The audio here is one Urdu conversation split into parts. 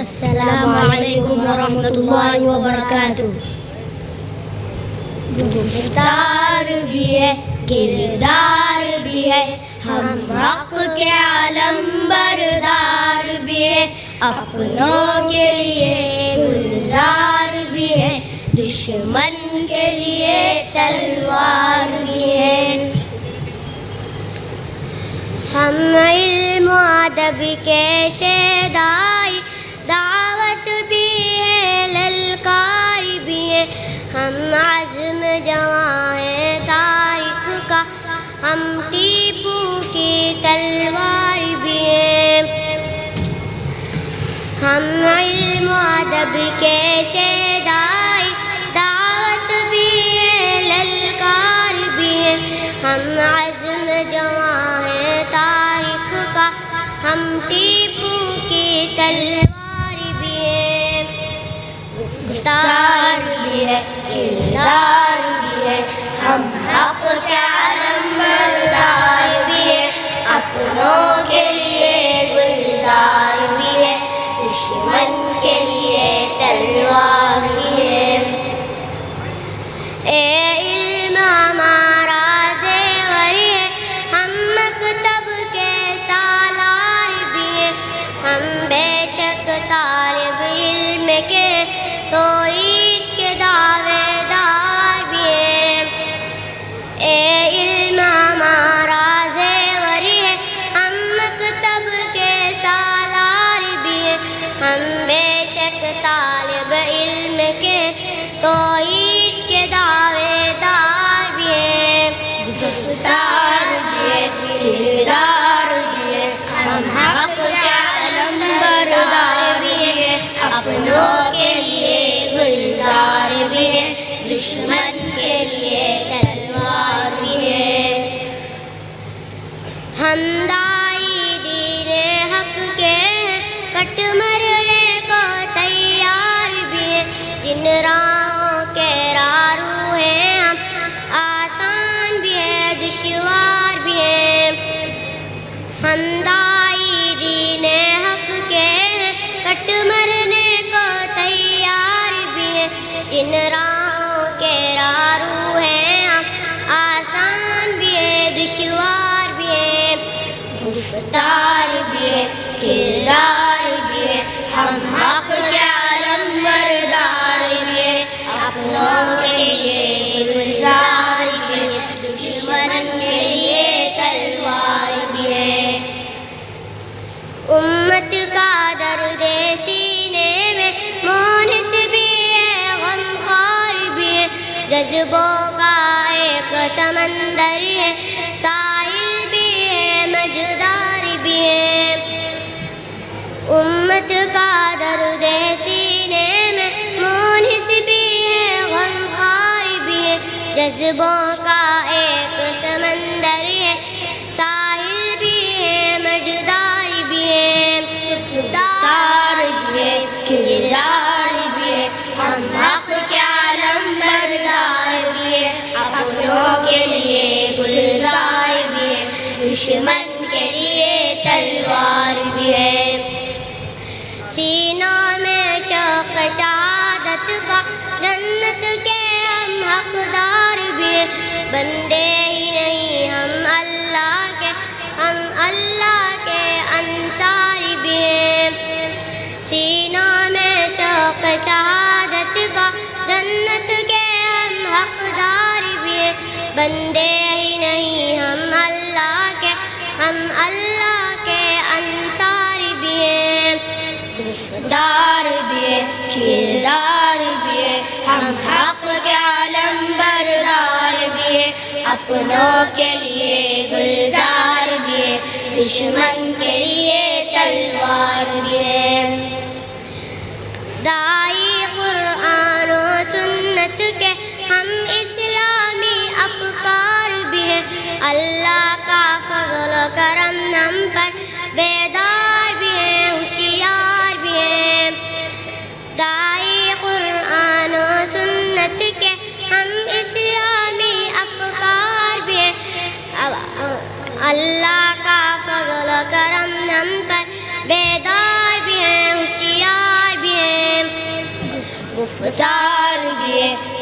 السلام علیکم ورحمۃ اللہ وبرکاتہ. گفتار بھی ہے کردار بھی ہے ہم حق کے علم بردار بھی ہے اپنوں کے لیے گلزار بھی ہے دشمن کے لیے تلوار بھی ہے. ہم علم و ادب کے شیدائی دعوت بھی ہے للکار بھی ہے ہم عزم جواں ہیں تاریخ کا ہم ٹیپو کی تلوار بھی ہیں. ہم علم و ادب کے شیدائی دعوت بھی ہے للکار بھی ہے ہم عزم جواں ہیں تاریخ کا ہم ٹیپو کی تلوار بھی ہیں. گفتار بھی ہے کردار بھی ہے ہم حق کے علم بردار بھی ہے اپنوں کے لیے گلزار بھی ہے دشمن کے لیے تلوار بھی ہے. اے علم ہمارا زیور ہے ہم مکتب کے سالار بھی ہیں ہم بے شک طالب علم کے توحید کے دعوے دار بھی ہیں. اے علم ہمارا زیور ہے ہم مکتب کے سالار بھی ہیں ہم بے شک طالب علم کے توحید کے دعوے دار بھی ہیں. گفتار بھی ہے کردار بھی ہے ہم حق کے علم بردار بھی ہیں اپنوں کے لیے گلزار بھی ہے دشمن کے لیے تلوار بھی ہے. ہم دائی دین حق کے کٹ مرنے کو تیار بھی ہیں جن راہوں کے راہ ہیں ہم آسان بھی ہے دشوار بھی ہیں. ہم دائی دین حق کے کٹ مرنے کو تیار بھی ہیں جن راہوں کے راہ ہیں ہم آسان بھی ہے دشوار بھی ہیں. گفتار بھی ہے کردار بھی ہے ہم حق کے علم بردار بھی ہے اپنوں کے لیے گلزار بھی ہے دشمن کے لیے تلوار بھی ہے. امت کا درد سینے میں مونس بھی ہے غمخوار بھی ہے جذبوں کا ایک سمندر ہے ساحل بھی ہے مجدار بھی ہے. امت کا درد سینے میں مونس بھی ہے غمخوار بھی ہے جذبوں کا ایک سمندر ہے ساحل بھی ہے مجدار بھی ہے. گفتار بھی ہے کردار بھی ہے ہم حق کے علم بردار بھی ہے اپنوں کے لیے گلزار بھی ہے دشمن کے لیے تلوار بھی ہے. سینوں میں شوق شہادت کا جنت کے ہم حقدار بھی ہیں بندے ہی نہیں ہم اللہ کے انصار بھی ہیں. سینوں میں شوق شہادت کا جنت کے ہم حقدار بھی ہیں بندے ہی نہیں ہم اللہ کے انصار بھی ہیں. گفتار بھی ہے کردار بھی ہے ہم حق کے علم بردار بھی ہے اپنوں کے لیے گلزار بھی ہے دشمن کے لیے تلوار بھی ہے. دائی قرآن و سنت کے ہم اسلامی افکار بھی ہیں اللہ کا فضل و کرم ہم پر بیدار بھی ہیں ہوشیار بھی ہیں. دائی قرآن و سنت کے ہم اسلامی افکار بھی ہیں اللہ کا فضل و کرم ہم پر بیدار بھی ہیں ہوشیار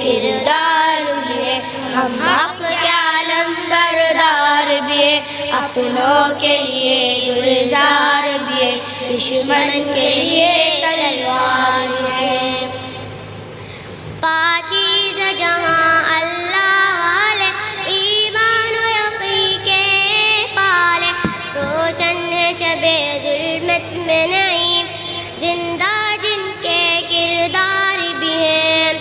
کردار بھی ہے، ہم حق کے علم بردار بھی ہے، اپنوں کے لیے گلزار بھی ہے، دشمن کے لیے تلوار ہے۔ پاکیزہ جہاں اللہ والے، ایمان و یقین کے پالے، روشن ہے شب ظلمت میں نعیم، زندہ جن کے کردار بھی ہیں۔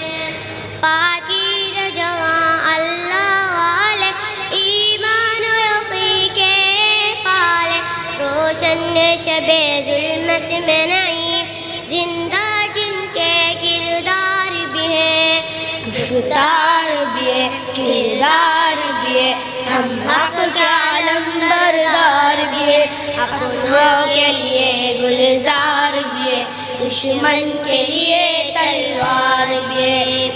پاکیزہ جہاں اللہ والے، ایمان و یقین کے پالے، روشن ہے شب ظلمت میں نعیم، زندہ جن کے کردار بھی ہیں۔ گفتار بھی ہے، کردار بھی ہے، ہم حق کے علم بردار بھی ہے، اپنوں کے لیے گلزار بھی ہے، دشمن کے لیے تلوار بھی ہے۔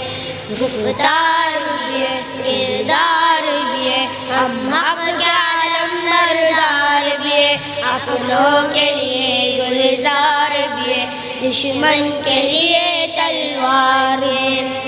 گفتار بھی ہے، کردار بھی ہے، ہم حق کے علم بردار بھی ہے، اپنوں کے لیے گلزار بھی ہے، دشمن کے لیے تلوار ہے۔